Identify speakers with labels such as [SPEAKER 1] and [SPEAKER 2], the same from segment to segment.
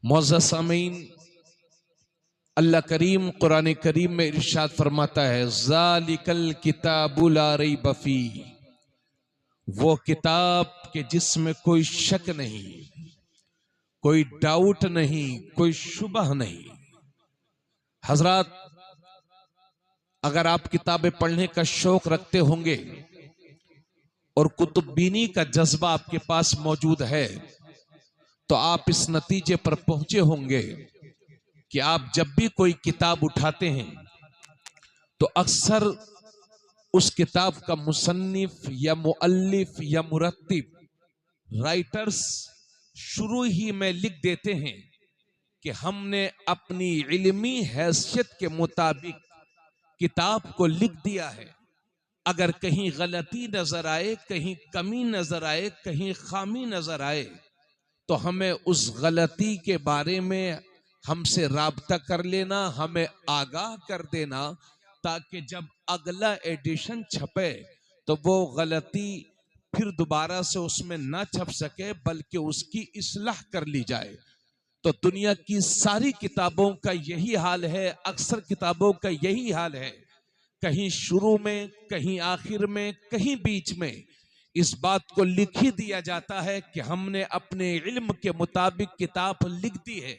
[SPEAKER 1] मुअज़्ज़ज़ सामीन, अल्लाह करीम कुरान करीम में इरशाद फरमाता है, ज़ालिकल किताबु ला रैब फीह, वो किताब के जिसमें कोई शक नहीं, कोई डाउट नहीं, कोई शुबह नहीं। हजरात, अगर आप किताबें पढ़ने का शौक रखते होंगे और कुतुबीनी का जज्बा आपके पास मौजूद है, तो आप इस नतीजे पर पहुंचे होंगे कि आप जब भी कोई किताब उठाते हैं तो अक्सर उस किताब का मुसन्निफ या मुअल्लिफ या मुरत्तिब राइटर्स शुरू ही में लिख देते हैं कि हमने अपनी इल्मी हैसियत के मुताबिक किताब को लिख दिया है। अगर कहीं गलती नजर आए, कहीं कमी नजर आए, कहीं खामी नजर आए, तो हमें उस गलती के बारे में हमसे राब्ता कर लेना, हमें आगाह कर देना, ताकि जब अगला एडिशन छपे तो वो गलती फिर दोबारा से उसमें ना छप सके, बल्कि उसकी इस्लाह कर ली जाए। तो दुनिया की सारी किताबों का यही हाल है, अक्सर किताबों का यही हाल है। कहीं शुरू में, कहीं आखिर में, कहीं बीच में इस बात को लिख ही दिया जाता है कि हमने अपने इल्म के मुताबिक किताब लिख दी है।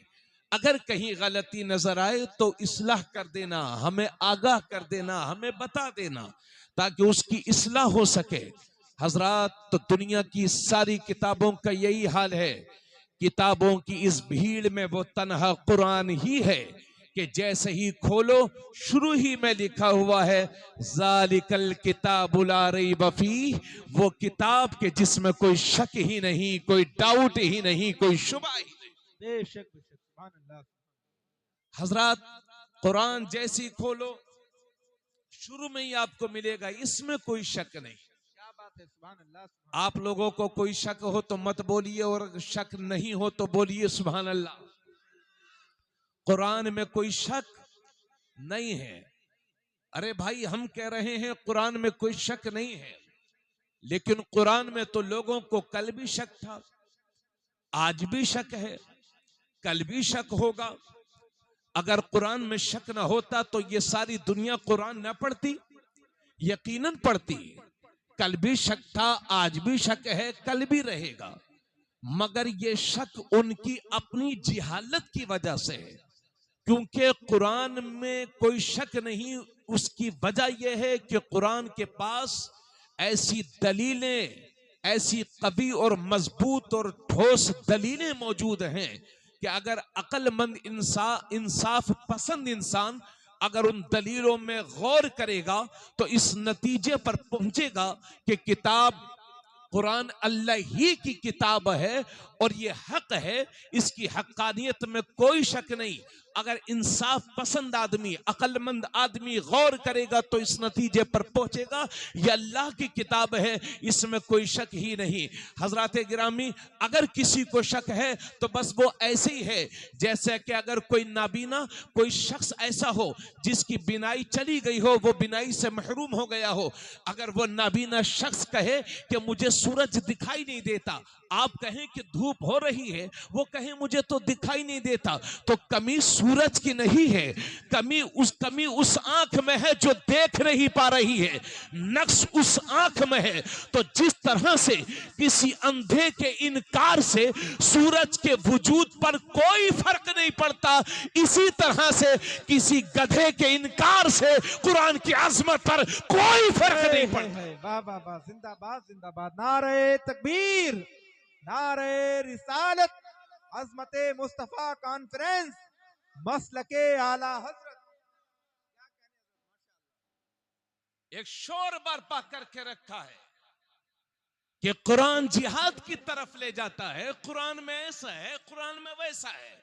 [SPEAKER 1] अगर कहीं गलती नजर आए तो इस्लाह कर देना, हमें आगाह कर देना, हमें बता देना, ताकि उसकी इस्लाह हो सके। हजरात, तो दुनिया की सारी किताबों का यही हाल है। किताबों की इस भीड़ में वो तन्हा कुरान ही है कि जैसे ही खोलो शुरू ही में लिखा हुआ है, ज़ालिकल किताबु ला रैब फीह, वो किताब के जिसमें कोई शक ही नहीं, कोई डाउट ही नहीं, कोई शुबा ही नहीं।
[SPEAKER 2] बेशक बेशक, सुभान अल्लाह।
[SPEAKER 1] हजरात, कुरान जैसी खोलो शुरू में ही आपको मिलेगा, इसमें कोई शक नहीं।
[SPEAKER 2] क्या बात है, सुभान अल्लाह, सुभान
[SPEAKER 1] आप लोगों को कोई शक हो तो मत बोलिए, और शक नहीं हो तो बोलिए सुभान अल्लाह। कुरान में कोई शक नहीं है। अरे भाई, हम कह रहे हैं कुरान में कोई शक नहीं है, लेकिन कुरान में तो लोगों को कल भी शक था, आज भी शक है, कल भी शक होगा। अगर कुरान में शक ना होता तो ये सारी दुनिया कुरान ना पढ़ती, यकीनन पढ़ती। कल भी शक था, आज भी शक है, कल भी रहेगा। मगर ये शक उनकी अपनी जिहालत की वजह से है, क्योंकि कुरान में कोई शक नहीं। उसकी वजह यह है कि कुरान के पास ऐसी दलीलें, ऐसी कवी और मजबूत और ठोस दलीलें मौजूद हैं कि अगर अक्लमंद इंसाफ पसंद इंसान अगर उन दलीलों में गौर करेगा तो इस नतीजे पर पहुंचेगा कि किताब कुरान अल्लाह ही की किताब है और ये हक है, इसकी हक्कानियत में कोई शक नहीं। अगर इंसाफ पसंद आदमी, अक्लमंद आदमी गौर करेगा तो इस नतीजे पर पहुंचेगा ये अल्लाह की किताब है, इसमें कोई शक ही नहीं। हजरात गिरामी, अगर किसी को शक है तो बस वो ऐसे ही है जैसे कि अगर कोई नाबीना, कोई शख्स ऐसा हो जिसकी बिनाई चली गई हो, वो बिनाई से महरूम हो गया हो। अगर वो नाबीना शख्स कहे कि मुझे सूरज दिखाई नहीं देता, आप कहें कि धूप हो रही है, वो कहे मुझे तो दिखाई नहीं देता, तो कमी सूरज की नहीं है, कमी उस आंख में है जो देख नहीं पा रही है, नक्श उस आंख में है। तो जिस तरह से किसी अंधे के इनकार से सूरज के वजूद पर कोई फर्क नहीं पड़ता, इसी तरह से किसी गधे के इनकार से कुरान की अजमत पर कोई फर्क नहीं पड़ता।
[SPEAKER 2] वाह वाह वाह, जिंदाबाद जिंदाबाद, नारे तकबीर, नारे रिसालत, अजमते मुस्तफा कॉन्फ्रेंस, मसलके आला हजरत।
[SPEAKER 1] एक शोर बर्पा करके रखा है कि कुरान जिहाद की तरफ ले जाता है, कुरान में ऐसा है, कुरान में वैसा है।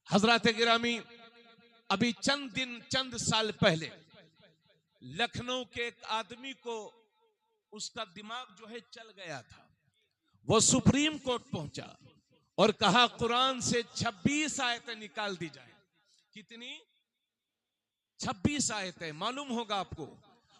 [SPEAKER 1] हजरत गिरामी, अभी चंद साल पहले लखनऊ के एक आदमी को उसका दिमाग जो है चल गया था। वो सुप्रीम कोर्ट पहुंचा और कहा कुरान से 26 आयतें निकाल दी जाए। कितनी? 26 आयतें। मालूम होगा आपको,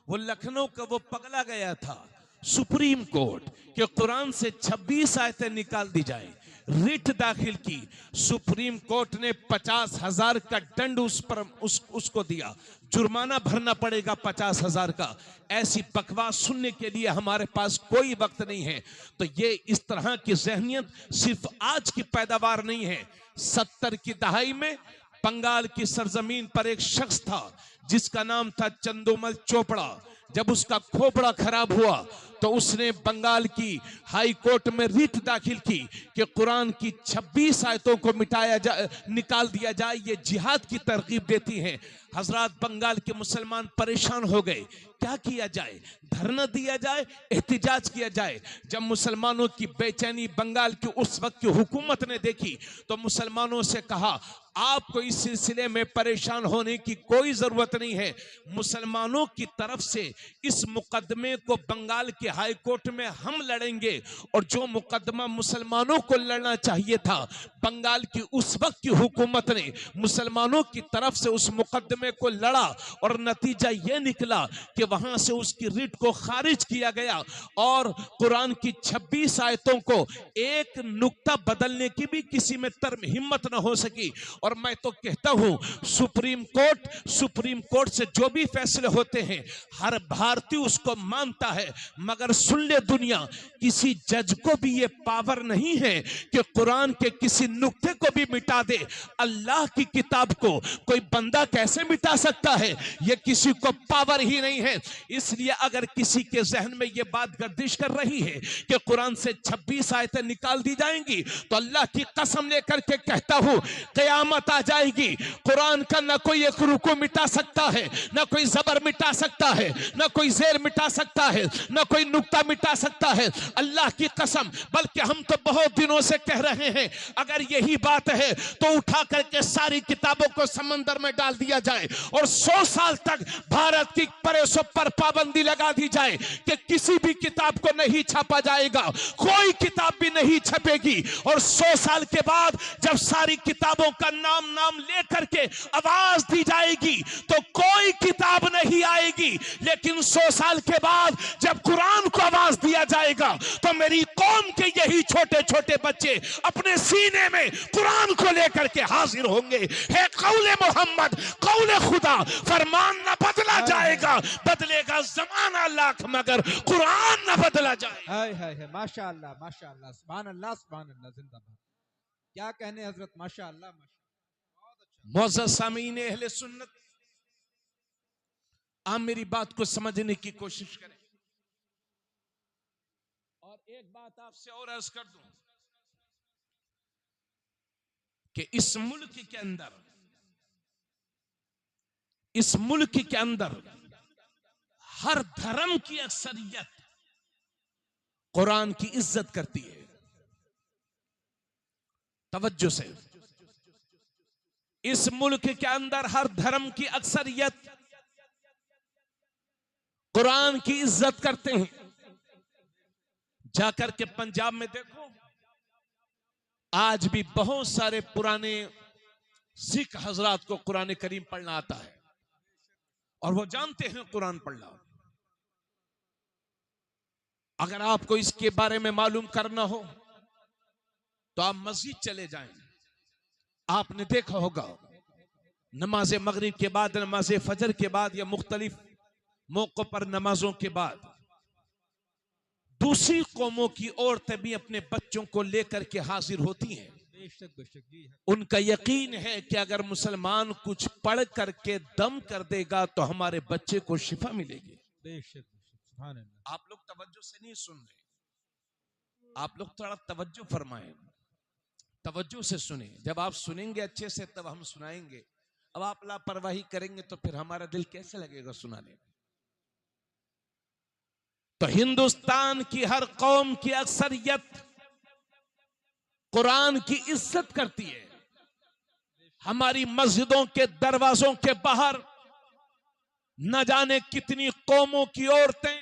[SPEAKER 1] वो लखनऊ का वो पगला गया था सुप्रीम कोर्ट के कुरान से 26 आयतें निकाल दी जाए। रिट दाखिल की। सुप्रीम कोर्ट ने 50,000 का दंड उसको दिया, जुर्माना भरना पड़ेगा 50,000 का। ऐसी बकवास सुनने के लिए हमारे पास कोई वक्त नहीं है। तो ये इस तरह की ज़हनियत सिर्फ आज की पैदावार नहीं है। 70 की दहाई में बंगाल की सरजमीन पर एक शख्स था जिसका नाम था चंदोमल चोपड़ा। जब उसका खोपड़ा खराब हुआ तो उसने बंगाल की हाई कोर्ट में रिट दाखिल की कि कुरान की 26 आयतों को निकाल दिया जाए। ये जिहाद की तरगीब देती हैं। हजरात, बंगाल के मुसलमान परेशान हो गए। क्या किया जाए? धरना दिया जाए, एहतिजाज किया जाए? जब मुसलमानों की बेचैनी बंगाल की उस वक्त की हुकूमत ने देखी तो मुसलमानों से कहा, आपको इस सिलसिले में परेशान होने की कोई जरूरत नहीं है। मुसलमानों की तरफ से इस मुकदमे को बंगाल के हाई कोर्ट में हम लड़ेंगे। और जो मुकदमा मुसलमानों को लड़ना चाहिए था, बंगाल की उस वक्त की हुकूमत ने मुसलमानों की तरफ से उस मुकदमे को लड़ा और नतीजा यह निकला कि वहां से उसकी रिट को खारिज किया गया और कुरान की 26 आयतों को एक नुक्ता बदलने की भी किसी में हिम्मत न हो सकी। और मैं तो कहता हूं, सुप्रीम कोर्ट से जो भी फैसले होते हैं हर भारतीय उसको मानता है, मगर सुन ले दुनिया, किसी जज को भी ये पावर नहीं है कि कुरान के किसी नुक्ते को भी मिटा दे। अल्लाह की किताब को कोई बंदा कैसे मिटा सकता है? ये किसी को पावर ही नहीं है। इसलिए अगर किसी के जहन में ये बात गर्दिश कर रही है कि कुरान से 26 आयतें निकाल दी जाएंगी, तो अल्लाह की कसम लेकर के कहता हूं, क़यामत आ जाएगी, कुरान का ना कोई एक रुकू मिटा सकता है, ना कोई जबर मिटा सकता है, ना कोई जेर मिटा सकता है, ना कोई नुक्ता मिटा सकता है। अल्लाह की कसम। बल्कि हम तो बहुत दिनों से कह रहे हैं, अगर यही बात है तो उठा करके सारी किताबों को समंदर में डाल दिया जाए और 100 साल तक भारत की प्रेसों पर पाबंदी लगा दी जाए कि किसी भी किताब को नहीं छापा जाएगा, कोई किताब भी नहीं छपेगी। और 100 साल के बाद जब सारी किताबों का नाम लेकर के आवाज दी जाएगी तो कोई किताब नहीं आएगी। लेकिन 100 साल के बाद जब कुरान को आवाज दिया जाएगा तो मेरी कौम के यही छोटे छोटे बच्चे अपने सीने में कुरान को लेकर के हाजिर होंगे। है कौले मोहम्मद, कौले खुदा, फरमान न बदला जाएगा, बदलेगा जमाना लाख मगर कुरान न बदला जाएगा।
[SPEAKER 2] हाय हाय हाय, माशाअल्लाह माशाअल्लाह, सुभान अल्लाह सुभान अल्लाह, जिंदाबाद। क्या कहने हजरत, माशाअल्लाह माशाअल्लाह।
[SPEAKER 1] मौजूद सामीन अहले सुन्नत, आप मेरी बात को समझने की कोशिश करें। और एक बात आपसे और अर्ज कर दूं कि इस मुल्क के अंदर हर धर्म की अक्सरियत कुरान की इज्जत करती है। तवज्जो से, इस मुल्क के अंदर हर धर्म की अक्सरियत कुरान की इज्जत करते हैं। जाकर के पंजाब में देखो, आज भी बहुत सारे पुराने सिख हजरात को कुरान करीम पढ़ना आता है और वो जानते हैं कुरान पढ़ना। अगर आपको इसके बारे में मालूम करना हो तो आप मस्जिद चले जाएं। आपने देखा होगा नमाज मगरिब के बाद, नमाज फजर के बाद या मुख्तलिफ मौकों पर नमाजों के बाद दूसरी कौमों की औरतें भी अपने बच्चों को लेकर के हाजिर होती हैं। उनका यकीन है कि अगर मुसलमान कुछ पढ़ करके दम कर देगा तो हमारे बच्चे को शिफा मिलेगी। आप लोग तवज्जो से नहीं सुन रहे, आप लोग थोड़ा तवज्जो फरमाएं, तवज्जो से सुने। जब आप सुनेंगे अच्छे से तब हम सुनाएंगे। अब आप लापरवाही करेंगे तो फिर हमारा दिल कैसे लगेगा सुनाने में। तो हिंदुस्तान की हर कौम की अक्सरियत कुरान की इज्जत करती है। हमारी मस्जिदों के दरवाजों के बाहर न जाने कितनी कौमों की औरतें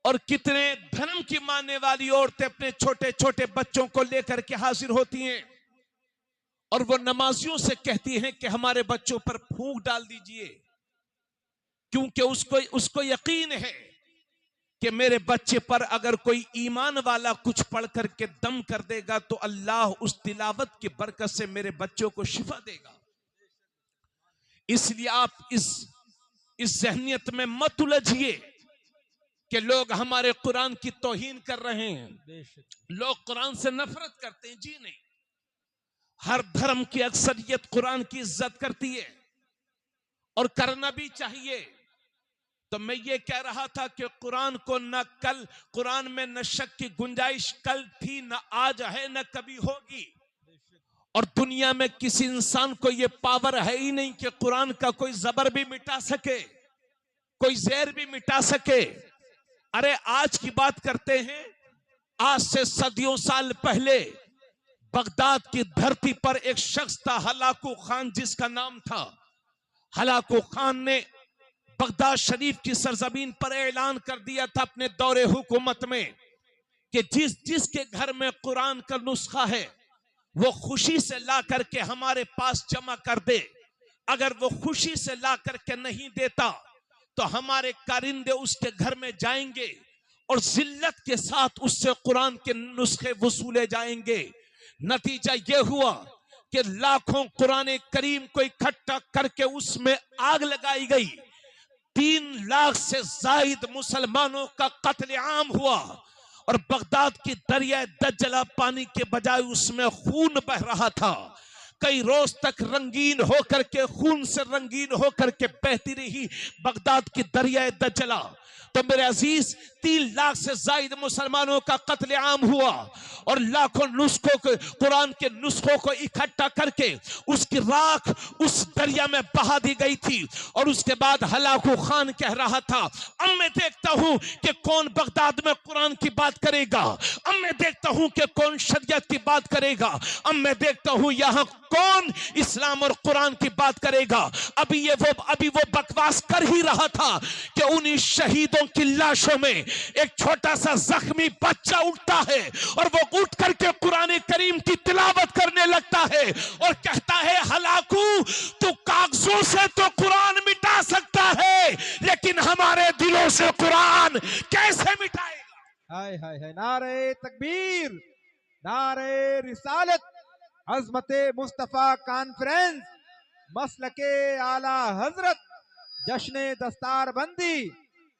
[SPEAKER 1] और कितने धर्म की मानने वाली औरतें अपने छोटे छोटे बच्चों को लेकर के हाजिर होती हैं और वो नमाजियों से कहती हैं कि हमारे बच्चों पर फूंक डाल दीजिए, क्योंकि उसको यकीन है कि मेरे बच्चे पर अगर कोई ईमान वाला कुछ पढ़ करके दम कर देगा तो अल्लाह उस तिलावत की बरकत से मेरे बच्चों को शिफा देगा। इसलिए आप इस जहनियत में मत उलझिए कि लोग हमारे कुरान की तौहीन कर रहे हैं, लोग कुरान से नफरत करते हैं। जी नहीं, हर धर्म की अक्सरियत कुरान की इज्जत करती है और करना भी चाहिए। तो मैं ये कह रहा था कि कुरान को न कल, कुरान में न शक की गुंजाइश कल थी, न आज है, न कभी होगी। और दुनिया में किसी इंसान को यह पावर है ही नहीं कि कुरान का कोई जबर भी मिटा सके, कोई जहर भी मिटा सके। अरे आज की बात करते हैं, आज से सदियों साल पहले बगदाद की धरती पर एक शख्स था, हलाकू खान जिसका नाम था। हलाकू खान ने बगदाद शरीफ की सरजमीन पर ऐलान कर दिया था अपने दौरे हुकूमत में कि जिसके घर में कुरान का नुस्खा है वो खुशी से ला करके हमारे पास जमा कर दे। अगर वो खुशी से ला करके नहीं देता तो हमारे कारिंदे उसके घर में जाएंगे और जिल्लत के साथ उससे कुरान के नुस्खे वसूले जाएंगे। नतीजा ये हुआ कि लाखों कुरान करीम को इकट्ठा करके उसमें आग लगाई गई। 3 लाख से जायद मुसलमानों का कत्लेआम हुआ और बगदाद की दरिया दज्जला पानी के बजाय उसमें खून बह रहा था। कई रोज तक रंगीन होकर के, खून से रंगीन होकर के बहती रही बगदाद की दरिया दज्जला। तो मेरे अजीज, 3 लाख से ज्यादा मुसलमानों का कत्लेआम हुआ और लाखों नुस्खों को, कुरान के नुस्खों को इकट्ठा करके उसकी राख उस दरिया में बहा दी गई थी। और उसके बाद हलाकू खान कह रहा था, अब मैं देखता हूं कि कौन बगदाद में कुरान की बात करेगा, अब मैं देखता हूं कि कौन शरीयत की बात करेगा, अब मैं देखता हूं यहां कौन इस्लाम और कुरान की बात करेगा। अभी वो बकवास कर ही रहा था कि उन्हीं शहीदों की लाशों में एक छोटा सा जख्मी बच्चा उठता है और वो उठ करके कुरान करीम की तिलावत करने लगता है और कहता है, हलाकू तू कागजों से तो कुरान मिटा सकता है लेकिन हमारे दिलों से कुरान कैसे मिटाएगा।
[SPEAKER 2] हाय हाय हाय, नारे तकबीर, नारे रिसालत, अज़मते मुस्तफा कॉन्फ्रेंस, मसलके आला हजरत, जश्न दस्तार बंदी,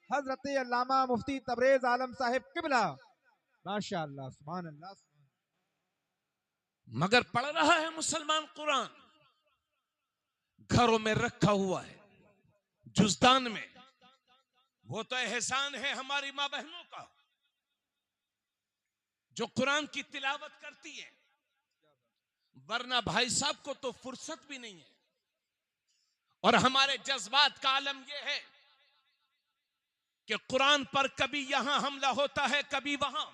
[SPEAKER 2] हजरत अल्लामा मुफ्ती तबरेज आलम साहिब किबला। माशाअल्लाह, सुभान अल्लाह।
[SPEAKER 1] मगर पढ़ रहा है मुसलमान कुरान, घरों में रखा हुआ है, जुज़दान में। वो तो एहसान है हमारी मां बहनों का जो कुरान की तिलावत करती है, वरना भाई साहब को तो फुर्सत भी नहीं है। और हमारे जज्बात का आलम यह है कि कुरान पर कभी यहां हमला होता है, कभी वहां।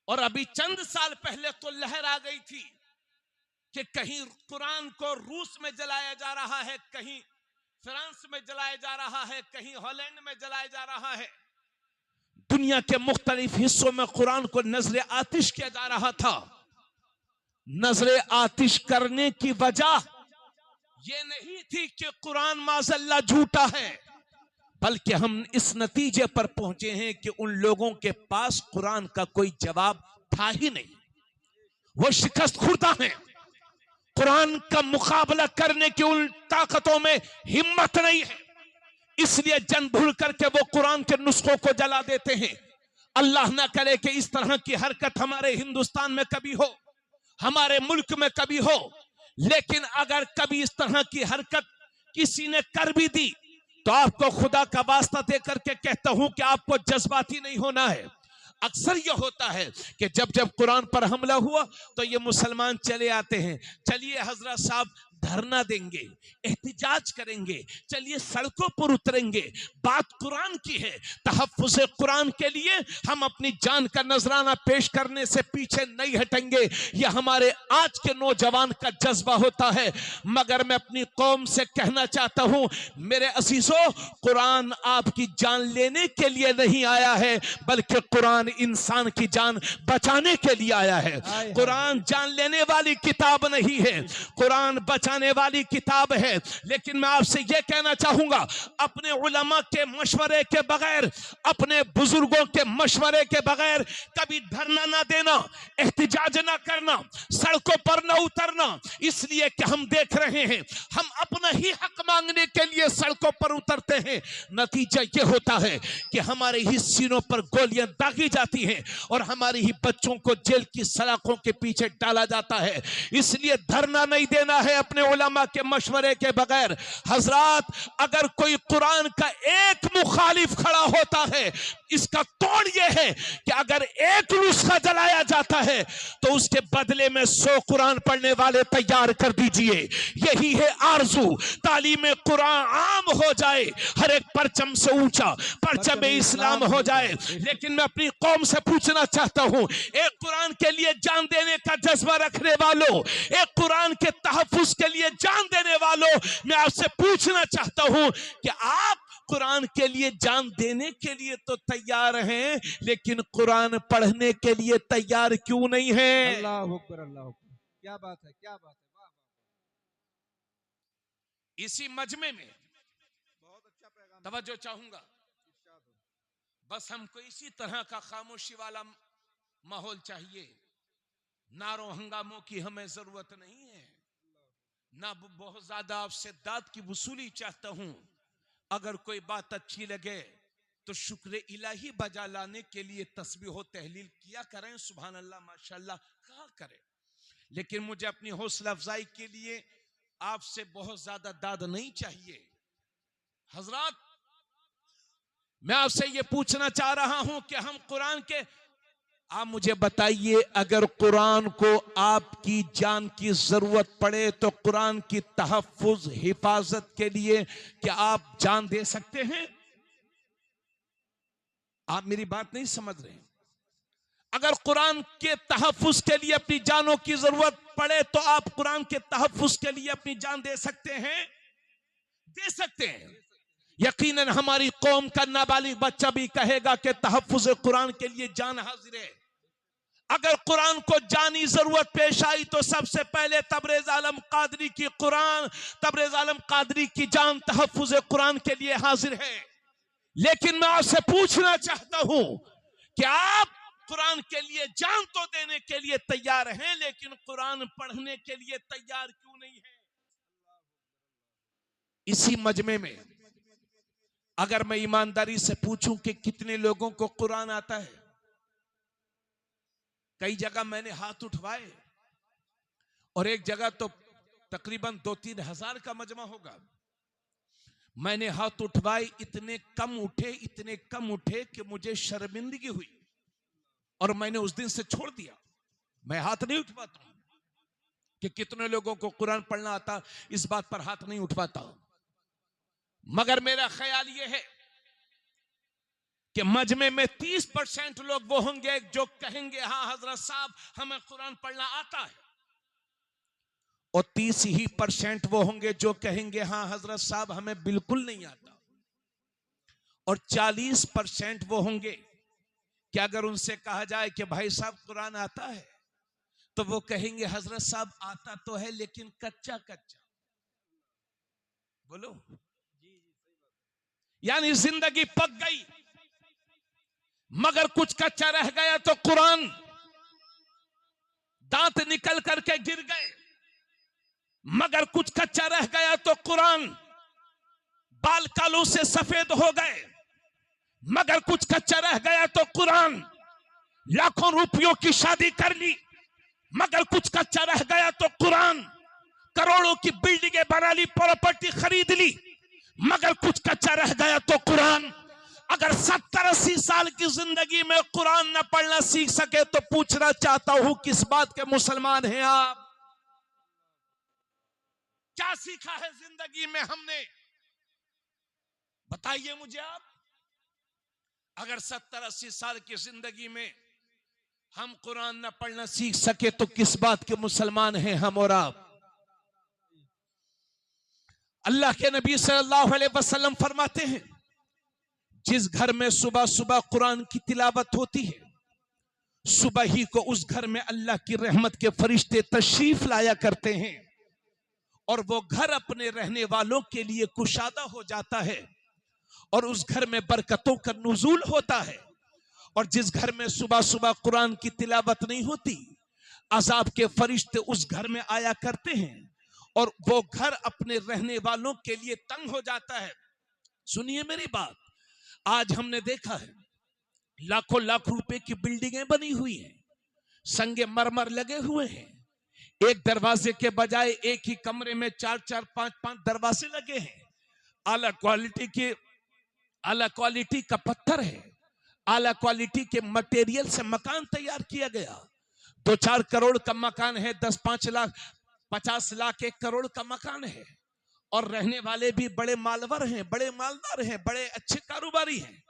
[SPEAKER 1] और अभी चंद साल पहले तो लहर आ गई थी कि कहीं कुरान को रूस में जलाया जा रहा है, कहीं फ्रांस में जलाया जा रहा है, कहीं हॉलैंड में जलाया जा रहा है। दुनिया के मुख्तलिफ हिस्सों में कुरान को नजर आतिश किया जा रहा था। नजर आतिश करने की वजह यह नहीं थी कि कुरान माज़अल्लाह झूठा है, बल्कि हम इस नतीजे पर पहुंचे हैं कि उन लोगों के पास कुरान का कोई जवाब था ही नहीं। वो शिकस्त खुर्दा हैं, कुरान का मुकाबला करने की उन ताकतों में हिम्मत नहीं है, इसलिए जन भूल करके वो कुरान के नुस्खों को जला देते हैं। अल्लाह ना करे कि इस तरह की हरकत हमारे हिंदुस्तान में कभी हो, हमारे मुल्क में कभी हो। लेकिन अगर कभी इस तरह की हरकत किसी ने कर भी दी तो आपको खुदा का वास्ता देकर के कहता हूं कि आपको जज्बाती नहीं होना है। अक्सर यह होता है कि जब जब कुरान पर हमला हुआ तो ये मुसलमान चले आते हैं, चलिए हजरत साहब धरना देंगे, एहतिजाज करेंगे, चलिए सड़कों पर उतरेंगे। बात कुरान की है, तहफ्फुज़ कुरान के लिए हम अपनी जान का नजराना पेश करने से पीछे नहीं हटेंगे। यह हमारे आज के नौजवान का जज्बा होता है। मगर मैं अपनी कौम से कहना चाहता हूं, मेरे अजीजों, कुरान आपकी जान लेने के लिए नहीं आया है, बल्कि कुरान इंसान की जान बचाने के लिए आया है। कुरान जान लेने वाली किताब नहीं है, कुरान बचाने बचाने वाली किताब है। लेकिन मैं आपसे यह कहना चाहूंगा, अपने उलमा के मशवरे के बगैर, अपने बुजुर्गों के मशवरे के बगैर कभी धरना ना देना, एहतिजाज ना करना, सड़कों पर ना उतरना। इसलिए कि हम देख रहे हैं, हम अपना ही हक मांगने के लिए सड़कों पर उतरते हैं, नतीजा यह होता है कि हमारे ही सीनों पर गोलियां दागी जाती हैं और हमारे ही बच्चों को जेल की सलाखों के पीछे डाला जाता है। इसलिए धरना नहीं देना है अपने उलमा के मशवरे के बगैर। हजरात, अगर कोई कुरान का एक मुखालिफ खड़ा होता है, इसका तोड़ यह है कि अगर एक नुस्खा जलाया जाता है तो उसके बदले में 100 कुरान पढ़ने वाले तैयार कर दीजिए। यही है आरजू, तालीम कुरान आम हो जाए, हर एक परचम से ऊंचा परचम इस्लाम हो जाए। लेकिन मैं अपनी कौम से पूछना चाहता हूं, एक कुरान के लिए जान देने का जज्बा रखने वालों, एक कुरान के तहफ्फुज के लिए जान देने वालों, मैं आपसे पूछना चाहता हूं कि आप कुरान के लिए जान देने के लिए तो तैयार हैं, लेकिन कुरान पढ़ने के लिए तैयार क्यों नहीं है?
[SPEAKER 2] अल्लाह अकबर, अल्लाह अकबर, क्या बात है, क्या बात है, वाह वाह।
[SPEAKER 1] इसी मजमे में
[SPEAKER 2] बहुत अच्छा पैगाम,
[SPEAKER 1] तवज्जो चाहूंगा, बस हमको इसी तरह का खामोशी वाला माहौल चाहिए। नारों हंगामों की हमें जरूरत नहीं है, ना बहुत ज्यादा आपसे दाद की वसूली चाहता हूं। अगर कोई बात अच्छी लगे तो शुक्र इलाही बजा लाने के लिए तस्बीह हो तहलील किया करें, सुभान अल्लाह माशाअल्लाह कहा करें। लेकिन मुझे अपनी हौसला अफजाई के लिए आपसे बहुत ज्यादा दाद नहीं चाहिए। हजरात, मैं आपसे ये पूछना चाह रहा हूं कि हम कुरान के, आप मुझे बताइए, अगर कुरान को आपकी जान की जरूरत पड़े तो कुरान की तहफ्फुज हिफाजत के लिए क्या आप जान दे सकते हैं? आप मेरी बात नहीं समझ रहे हैं। अगर कुरान के तहफ्फुज के लिए अपनी जानों की जरूरत पड़े तो आप कुरान के तहफ्फुज के लिए अपनी जान दे सकते हैं? दे सकते हैं। यकीनन हमारी कौम का नाबालिग बच्चा भी कहेगा कि तहफ्फुज कुरान के लिए जान हाजिर है। अगर कुरान को जानी जरूरत पेश आई तो सबसे पहले तबरेज आलम कादरी की कुरान, तबरेज आलम कादरी की जान तहफ्फुज कुरान के लिए हाजिर है। लेकिन मैं आपसे पूछना चाहता हूं कि आप कुरान के लिए जान तो देने के लिए तैयार हैं, लेकिन कुरान पढ़ने के लिए तैयार क्यों नहीं है? इसी मजमे में अगर मैं ईमानदारी से पूछूं कि कितने लोगों को कुरान आता है, कई जगह मैंने हाथ उठवाए और एक जगह तो तकरीबन 2-3 हजार का मजमा होगा। मैंने हाथ उठवाए, इतने कम उठे कि मुझे शर्मिंदगी हुई और मैंने उस दिन से छोड़ दिया। मैं हाथ नहीं उठवाता हूं कि कितने लोगों को कुरान पढ़ना आता, इस बात पर हाथ नहीं उठवाता। मगर मेरा ख्याल यह है कि मजमे में 30% लोग वो होंगे जो कहेंगे हाँ हजरत साहब हमें कुरान पढ़ना आता है, और 30% वो होंगे जो कहेंगे हाँ हजरत साहब हमें बिल्कुल नहीं आता, और 40% वो होंगे कि अगर उनसे कहा जाए कि भाई साहब कुरान आता है तो वो कहेंगे हजरत साहब आता तो है लेकिन कच्चा कच्चा। बोलो, यानी जिंदगी पक गई मगर कुछ कच्चा रह गया तो कुरान, दांत निकल करके गिर गए मगर कुछ कच्चा रह गया तो कुरान, बाल कालों से सफेद हो गए मगर कुछ कच्चा रह गया तो कुरान, लाखों रुपयों की शादी कर ली मगर कुछ कच्चा रह गया तो कुरान, करोड़ों की बिल्डिंगें बना ली, प्रॉपर्टी खरीद ली मगर कुछ कच्चा रह गया तो कुरान। अगर 70-80 साल की जिंदगी में कुरान न पढ़ना सीख सके तो पूछना चाहता हूं किस बात के मुसलमान हैं आप? क्या सीखा है जिंदगी में हमने? बताइए मुझे आप। अगर 70-80 साल की जिंदगी में हम कुरान न पढ़ना सीख सके तो किस बात के मुसलमान हैं हम और आप? अल्लाह के नबी सल्लल्लाहु अलैहि वसल्लम फरमाते हैं, जिस घर में सुबह सुबह कुरान की तिलावत होती है, सुबह ही को उस घर में अल्लाह की रहमत के फरिश्ते तशरीफ लाया करते हैं और वो घर अपने रहने वालों के लिए कुशादा हो जाता है और उस घर में बरकतों का नुज़ूल होता है। और जिस घर में सुबह सुबह कुरान की तिलावत नहीं होती, अजाब के फरिश्ते उस घर में आया करते हैं और वो घर अपने रहने वालों के लिए तंग हो जाता है। सुनिए मेरी बात, आज हमने देखा है लाखों लाख रुपए की बिल्डिंगें बनी हुई हैं, संगे मरमर लगे हुए हैं, एक दरवाजे के बजाय एक ही कमरे में 4-4 5-5 दरवाजे लगे हैं। आला क्वालिटी का पत्थर है, आला क्वालिटी के मटेरियल से मकान तैयार किया गया। 2-4 करोड़ का मकान है, 10-5 लाख 50 लाख 1 करोड़ का मकान है और रहने वाले भी बड़े मालवर हैं, बड़े मालदार हैं, बड़े अच्छे कारोबारी हैं,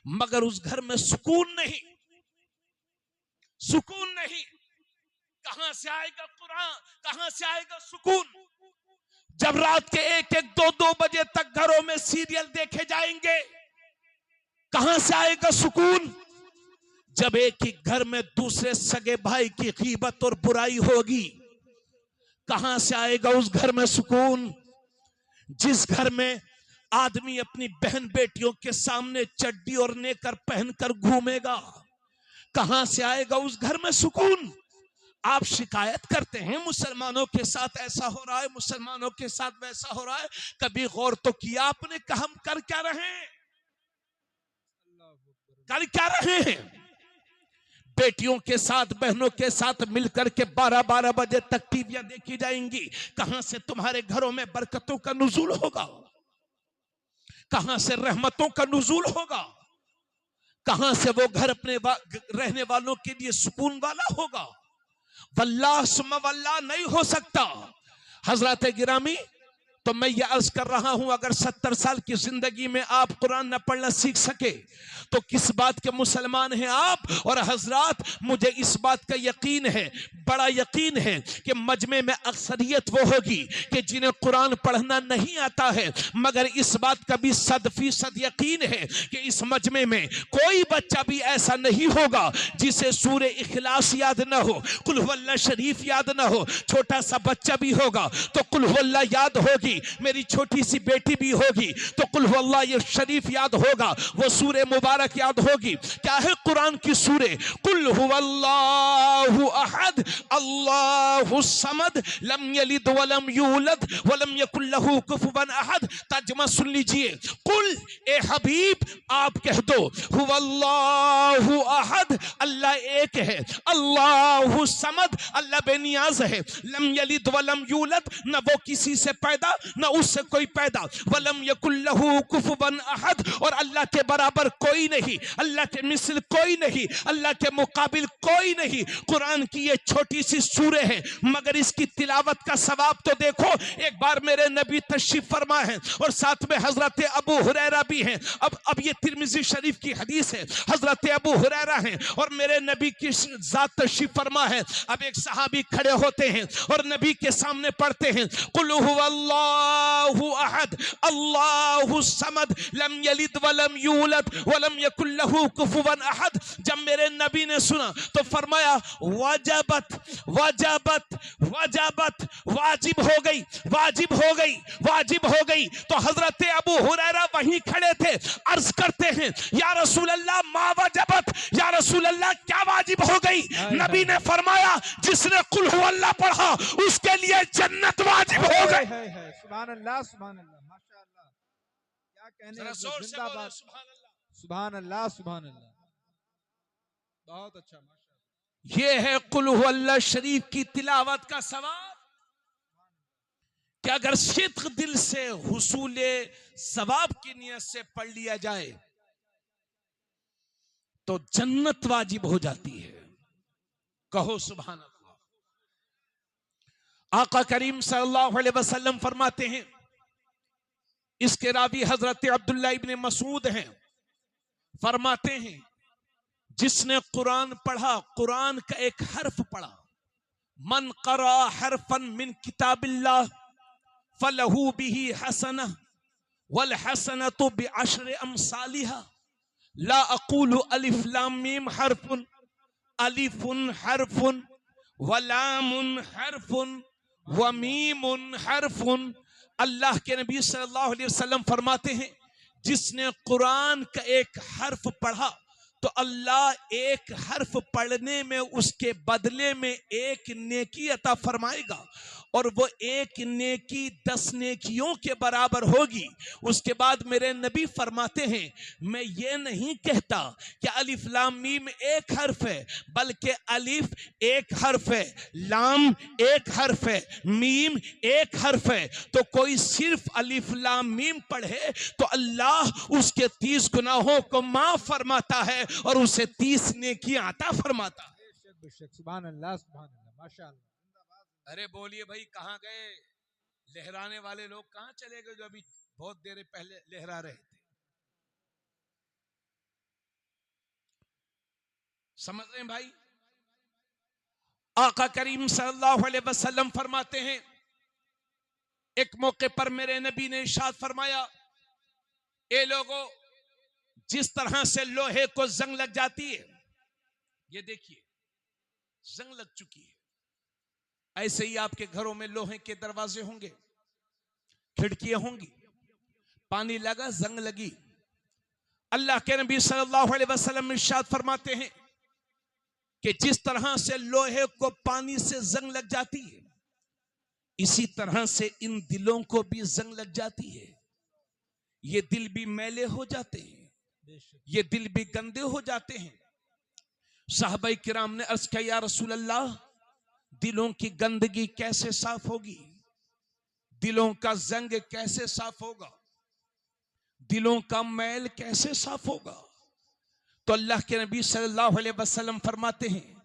[SPEAKER 1] मगर उस घर में सुकून नहीं, सुकून नहीं। कहां से आएगा कुरान, कहां से आएगा सुकून? जब रात के 1-1 2-2 बजे तक घरों में सीरियल देखे जाएंगे, कहां से आएगा सुकून? जब एक ही घर में दूसरे सगे भाई की गीबत और बुराई होगी, कहां से आएगा उस घर में सुकून? जिस घर में आदमी अपनी बहन बेटियों के सामने चड्डी और नेकर पहनकर घूमेगा, कहां से आएगा उस घर में सुकून? आप शिकायत करते हैं मुसलमानों के साथ ऐसा हो रहा है, मुसलमानों के साथ वैसा हो रहा है। कभी गौर तो किया आपने कि हम कर क्या रहे हैं? कर क्या रहे हैं? बेटियों के साथ, बहनों के साथ मिलकर के 12-12 बजे तक टीवियां देखी जाएंगी। कहां से तुम्हारे घरों में बरकतों का नुज़ूल होगा? कहां से रहमतों का नुज़ूल होगा? कहां से वो घर अपने रहने वालों के लिए सुकून वाला होगा? वल्लाह सुम्मा वल्लाह नहीं हो सकता। हजरत गिरामी, तो मैं ये अर्ज कर रहा हूं, अगर 70 साल की जिंदगी में आप कुरान न पढ़ना सीख सके तो किस बात के मुसलमान हैं आप? और हजरात, मुझे इस बात का यकीन है, बड़ा यकीन है कि मजमे में अक्सरियत वो होगी कि जिन्हें कुरान पढ़ना नहीं आता है, मगर इस बात का भी 100% यकीन है कि इस मजमे में कोई बच्चा भी ऐसा नहीं होगा जिसे सूरे इखलास याद ना हो, कुल हुवल्लाह शरीफ याद ना हो। छोटा सा बच्चा भी होगा तो कुल हुवल्लाह याद होगी, मेरी छोटी सी बेटी भी होगी तो कुल हुवल्लाह ये शरीफ याद होगा, वो सूरे मुबारक याद होगी। क्या है कुरान की सूरे? कुल हुवल्लाहु अहद अल्लाहु समद लम यलिद वलम यूलद वलम यकुल लहू कुफुवन अहद। तर्जुमा सुन लीजिए, कुल ए हबीब आप कह दो, हुवल्लाहु अहद अल्लाह एक है, अल्लाहु समद अल्लाह बेनियाज है, लम यलिद वलम यूलद न वो किसी से पैदा न उससे कोई पैदा, वलम यकुल लहू कुफुवन अहद और अल्लाह के बराबर कोई नहीं, अल्लाह के मिसल कोई नहीं, अल्लाह के मुकाबिल कोई नहीं। कुरान की ये छोटी सी सूरे है, मगर इसकी तिलावत का सवाब तो देखो। एक बार मेरे नबी तशरीफ फरमा है और साथ में हजरत अबू हुरैरा भी हैं। अब ये तिरमिजी शरीफ की हदीस है, हजरत अबू हुरैरा हैं और मेरे नबी की जात तशरीफ फरमा है। अब एक सहाबी खड़े होते हैं और नबी के सामने पढ़ते हैं, कुल हुवल्लाहु अहद अल्लाहु समद लम यलिद वलम यूलद वलम यकुल लहू कुफुवन अहद। जब मेरे नबी ने सुना तो फरमाया वाजबत वाजबत वाजबत, वाजिब हो गई, वाजिब हो गई, वाजिब हो गई। तो हजरत अबू हुरैरा वहीं खड़े थे, अर्ज करते हैं या रसूल अल्लाह मा वाजबत, या रसूल अल्लाह क्या वाजिब हो गई? नबी ने फरमाया जिसने कुल हुवल्लाह पढ़ा उसके लिए जन्नत वाजिब हो गई।
[SPEAKER 2] सुभान अल्लाह, सुभान अल्लाह, माशाअल्लाह, क्या कहने, जिंदाबाद, सुभान अल्लाह, सुभान अल्लाह, बहुत अच्छा, माशाअल्लाह।
[SPEAKER 1] ये है कुल हुवल्लाह शरीफ की तिलावत का सवाब कि अगर सिद्क दिल से हुसूले सवाब की नियत से पढ़ लिया जाए तो जन्नत वाजिब हो जाती है। कहो सुभान अल्लाह। आका करीम सल्लल्लाहु अलैहि वसल्लम फरमाते हैं, इसके रावी हजरत अब्दुल्लाह इब्ने मसूद हैं, फरमाते हैं जिसने कुरान पढ़ा, कुरान का एक हर्फ पढ़ा, मन क़रा हरफन मिन किताबिल्लाह फलहू बिही हसना वल हसनतु बिअश्रि अमसालिहा ला अक़ूलु अलिफ लाम मीम हरफुन, अलिफुन हरफुन वलामुन हरफुन व मीमुन हर्फुन। अल्लाह के नबी सल्लल्लाहु अलैहि वसल्लम फरमाते हैं, जिसने कुरान का एक हर्फ पढ़ा तो अल्लाह एक हर्फ पढ़ने में उसके बदले में एक नेकी अता फरमाएगा, और वो एक नेकी 10 नेकियों के बराबर होगी। उसके बाद मेरे नबी फरमाते हैं, मैं ये नहीं कहता कि अलिफ लाम मीम एक हर्फ है, बल्कि अलिफ एक हर्फ है, लाम एक हर्फ है, मीम एक हर्फ है। तो कोई सिर्फ अलिफ लाम मीम पढ़े तो अल्लाह उसके 30 गुनाहों को माफ फरमाता है और उसे 30 नेकियां अता फरमाता है।
[SPEAKER 2] सुभान अल्लाह, सुभान अल्लाह, माशाअल्लाह।
[SPEAKER 1] अरे बोलिए भाई, कहां गए लहराने वाले लोग? कहां चले गए जो अभी बहुत देर पहले लहरा रहे थे? समझ रहे हैं भाई? आका करीम सल्लल्लाहु अलैहि वसल्लम फरमाते हैं, एक मौके पर मेरे नबी ने इरशाद फरमाया, ए लोगों, जिस तरह से लोहे को जंग लग जाती है, ये देखिए जंग लग चुकी है, ऐसे ही आपके घरों में लोहे के दरवाजे होंगे, खिड़कियां होंगी, पानी लगा, जंग लगी। अल्लाह के नबी सल्लल्लाहु अलैहि वसल्लम इरशाद फरमाते हैं कि जिस तरह से लोहे को पानी से जंग लग जाती है, इसी तरह से इन दिलों को भी जंग लग जाती है। ये दिल भी मैले हो जाते हैं, ये दिल भी गंदे हो जाते हैं। साहबा किराम ने अर्ज किया, या रसूल अल्लाह, दिलों की गंदगी कैसे साफ होगी? दिलों का जंग कैसे साफ होगा? दिलों का मैल कैसे साफ होगा? तो अल्लाह के नबी सल्लल्लाहु अलैहि वसल्लम फरमाते हैं,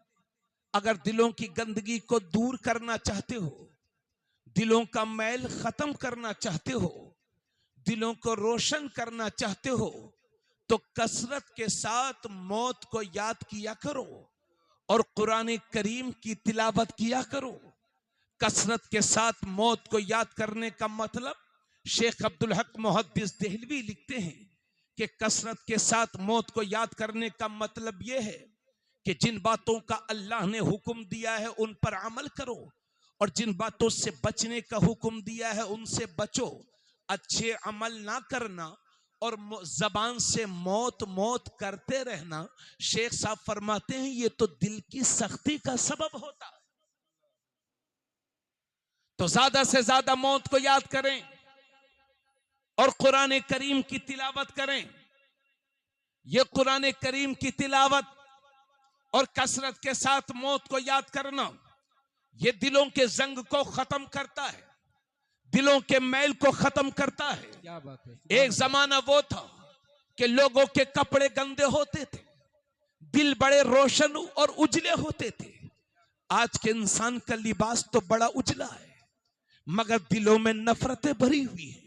[SPEAKER 1] अगर दिलों की गंदगी को दूर करना चाहते हो, दिलों का मैल खत्म करना चाहते हो, दिलों को रोशन करना चाहते हो, तो कसरत के साथ मौत को याद किया करो और कुरान करीम की तिलावत किया करो। कसरत के साथ मौत को याद करने का मतलब, शेख अब्दुल हक मुहद्दिस देहलवी लिखते हैं कि कसरत के साथ मौत को याद करने का मतलब यह है कि जिन बातों का अल्लाह ने हुक्म दिया है उन पर अमल करो, और जिन बातों से बचने का हुक्म दिया है उनसे बचो। अच्छे अमल ना करना और जबान से मौत मौत करते रहना, शेख साहब फरमाते हैं, ये तो दिल की सख्ती का सबब होता है। तो ज्यादा से ज्यादा मौत को याद करें और कुरान करीम की तिलावत करें। ये कुरान करीम की तिलावत और कसरत के साथ मौत को याद करना, ये दिलों के जंग को खत्म करता है, दिलों के मैल को खत्म करता है।
[SPEAKER 2] क्या बात है।
[SPEAKER 1] एक जमाना वो था कि लोगों के कपड़े गंदे होते थे, दिल बड़े रोशन और उजले होते थे। आज के इंसान का लिबास तो बड़ा उजला है, मगर दिलों में नफरतें भरी हुई है,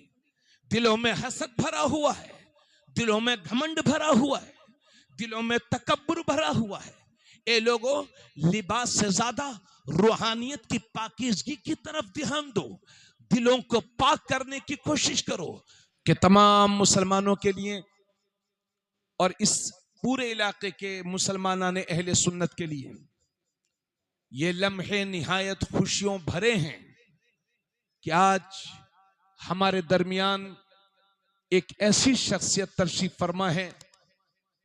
[SPEAKER 1] दिलों में हसद भरा हुआ है, दिलों में घमंड भरा हुआ है, दिलों में तकब्बुर भरा हुआ है। ए लोगों, लिबास से ज्यादा रूहानियत की पाकीज़गी की तरफ ध्यान दो, दिलों को पाक करने की कोशिश करो। कि तमाम मुसलमानों के लिए और इस पूरे इलाके के मुसलमानाने अहले सुन्नत के लिए ये लम्हे निहायत खुशियों भरे हैं कि आज हमारे दरमियान एक ऐसी शख्सियत तशरीफ फरमा है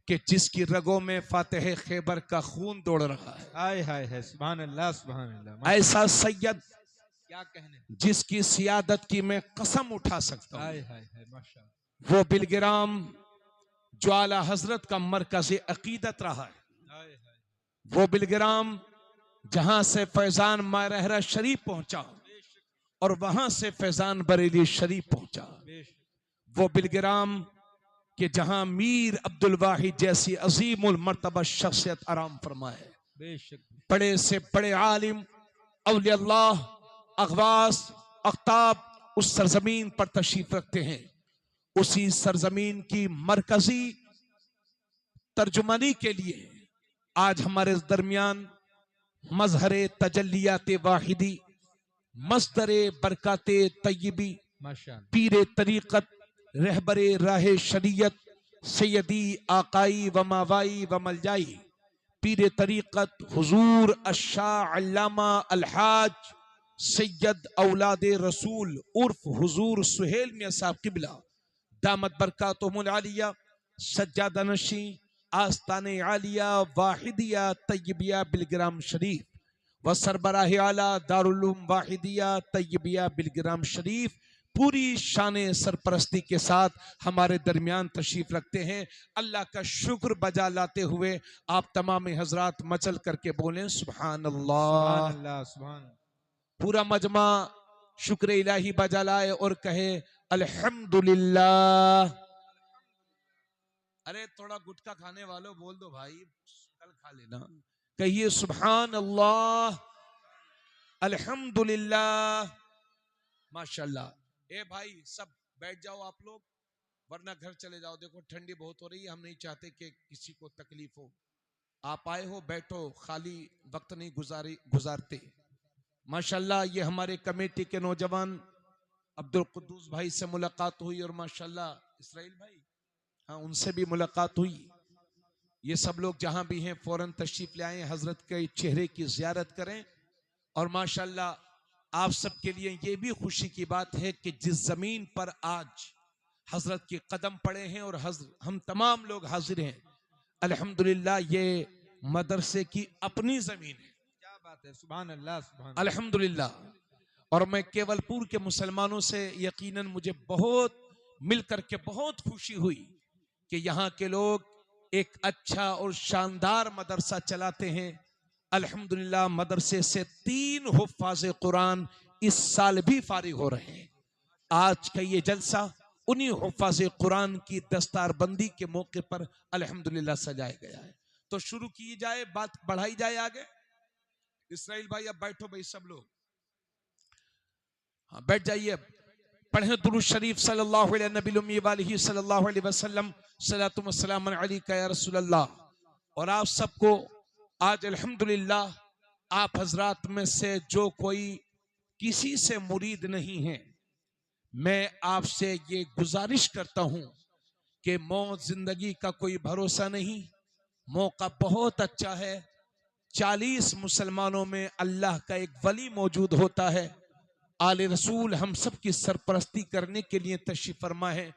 [SPEAKER 1] कि जिसकी रगों में फातिह खैबर का खून दौड़ रहा है।
[SPEAKER 2] हाय हाय हाय, सुभान अल्लाह, सुभान अल्लाह।
[SPEAKER 1] ऐसा सैयद,
[SPEAKER 2] क्या कहने,
[SPEAKER 1] जिसकी सियादत की मैं कसम उठा सकता हूं।
[SPEAKER 2] हाय हाय हाय, माशाअल्लाह।
[SPEAKER 1] वो बिलगिराम जो आला हजरत का मरकज़ अकीदत रहा है,
[SPEAKER 2] हाय हाय,
[SPEAKER 1] वो बिलगिराम जहां से फैजान मारहरा शरीफ पहुंचा और वहां से फैजान बरेली शरीफ पहुंचा, वो बिलगिराम कि जहां मीर अब्दुल वाहिद जैसी अजीमुल मर्तबा शख्सियत आराम फरमाए, बड़े से बड़े आलिम औलिया अल्लाह अगवास अख्ताब उस सरजमीन पर तशरीफ रखते हैं। उसी सरजमीन की मरकजी तर्जुमानी के लिए आज हमारे दरमियान मजहरे तजल्लियात वाहिदी, मस्दरे बरकाते तय्यबी, पीरे तरीकत, रहबरे राहे शरीयत, सैयदी आकाई व मावाई व मलजाई, पीरे तरीकत हुजूर अशाह अल्लामा अलहाज सैयद औलाद रसूल उर्फ हुजूर सुहेल मियां साहब किबला दामत बरकातुहुमुल आलिया सज्जादा नशी आस्ताने आलिया वाहिदिया तैयबिया बिलग्राम शरीफ व सरबराह आला दारुल उलूम वाहिदिया तैयबिया बिलग्राम शरीफ पूरी शान सरपरस्ती के साथ हमारे दरमियान तशरीफ रखते हैं। अल्लाह का शुक्र बजा लाते हुए आप तमाम हजरात मचल करके बोलें सुभान अल्लाह।
[SPEAKER 2] सुभान अल्लाह, सुभान।
[SPEAKER 1] पूरा मजमा शुक्र इलाही बजा लाए और कहे अल्हम्दुलिल्लाह। अरे थोड़ा गुटखा खाने वालों बोल दो भाई, कल खा लेना। कहिए सुभान अल्लाह, अल्हम्दुलिल्लाह, माशाल्लाह। ए भाई सब बैठ जाओ आप लोग, वरना घर चले जाओ। देखो ठंडी बहुत हो रही है, हम नहीं चाहते कि किसी को तकलीफ हो। आप आए हो बैठो, खाली वक्त नहीं गुजारते। माशाल्लाह ये हमारे कमेटी के नौजवान अब्दुल कुद्दूस भाई से मुलाकात हुई और माशाल्लाह इसराइल भाई, हाँ उनसे भी मुलाकात हुई। ये सब लोग जहां भी हैं फौरन तशरीफ ले आए, हजरत के चेहरे की जियारत करें। और माशाल्लाह आप सबके लिए ये भी खुशी की बात है कि जिस जमीन पर आज हजरत के कदम पड़े हैं और हम तमाम लोग हाजिर हैं, अल्हम्दुलिल्लाह ये मदरसे की अपनी जमीन है।
[SPEAKER 2] क्या बात है, सुभान अल्लाह, सुभान
[SPEAKER 1] अल्हम्दुलिल्लाह। और मैं केवलपुर के मुसलमानों से यकीनन मुझे बहुत मिलकर के बहुत खुशी हुई कि यहाँ के लोग एक अच्छा और शानदार मदरसा चलाते हैं। अल्हम्दुलिल्लाह मदरसे से 3 हुफ्फाज़ कुरान इस साल भी फारिग हो रहे हैं। आज का ये जलसा उन्हीं हुफ्फाज़ कुरान की दस्तारबंदी के मौके पर अल्हम्दुलिल्लाह सजाया गया है। तो शुरू की जाए, बात बढ़ाई जाए आगे। इसराइल भाई अब बैठो भाई, सब लोग हाँ बैठ जाइए। पढ़ें दुरूद शरीफ सल्लल्लाहु अलैहि नबी वालिही सल्लल्लाहु अलैहि वसल्लम सलातु व सलाम अलैका या रसूल अल्लाह। और आप सबको आज अल्हम्दुलिल्लाह आप हजरात में से जो कोई किसी से मुरीद नहीं है, मैं आपसे ये गुजारिश करता हूं कि मौत जिंदगी का कोई भरोसा नहीं, मौका बहुत अच्छा है। 40 मुसलमानों में अल्लाह का एक वली मौजूद होता है। आले रसूल हम सब की सरपरस्ती करने के लिए तशरीफ फरमा है।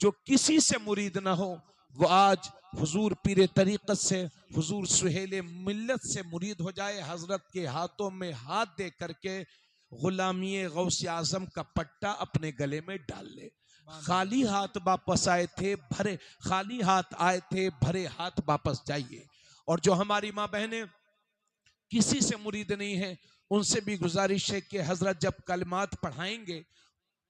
[SPEAKER 1] जो किसी से मुरीद ना हो वो आज हुजूर पीरे तरीक़त से, हुजूर सुहेले मिल्लत से मुरीद हो जाए। हजरत के हाथों में हाथ दे करके गुलामी गौसे आजम का पट्टा अपने गले में डाल ले। खाली हाथ वापस आए थे, भरे खाली हाथ आए थे, भरे हाथ वापस जाइए। और जो हमारी माँ बहनें किसी से मुरीद नहीं है, उनसे भी गुजारिश है कि हजरत जब कलमात पढ़ाएंगे,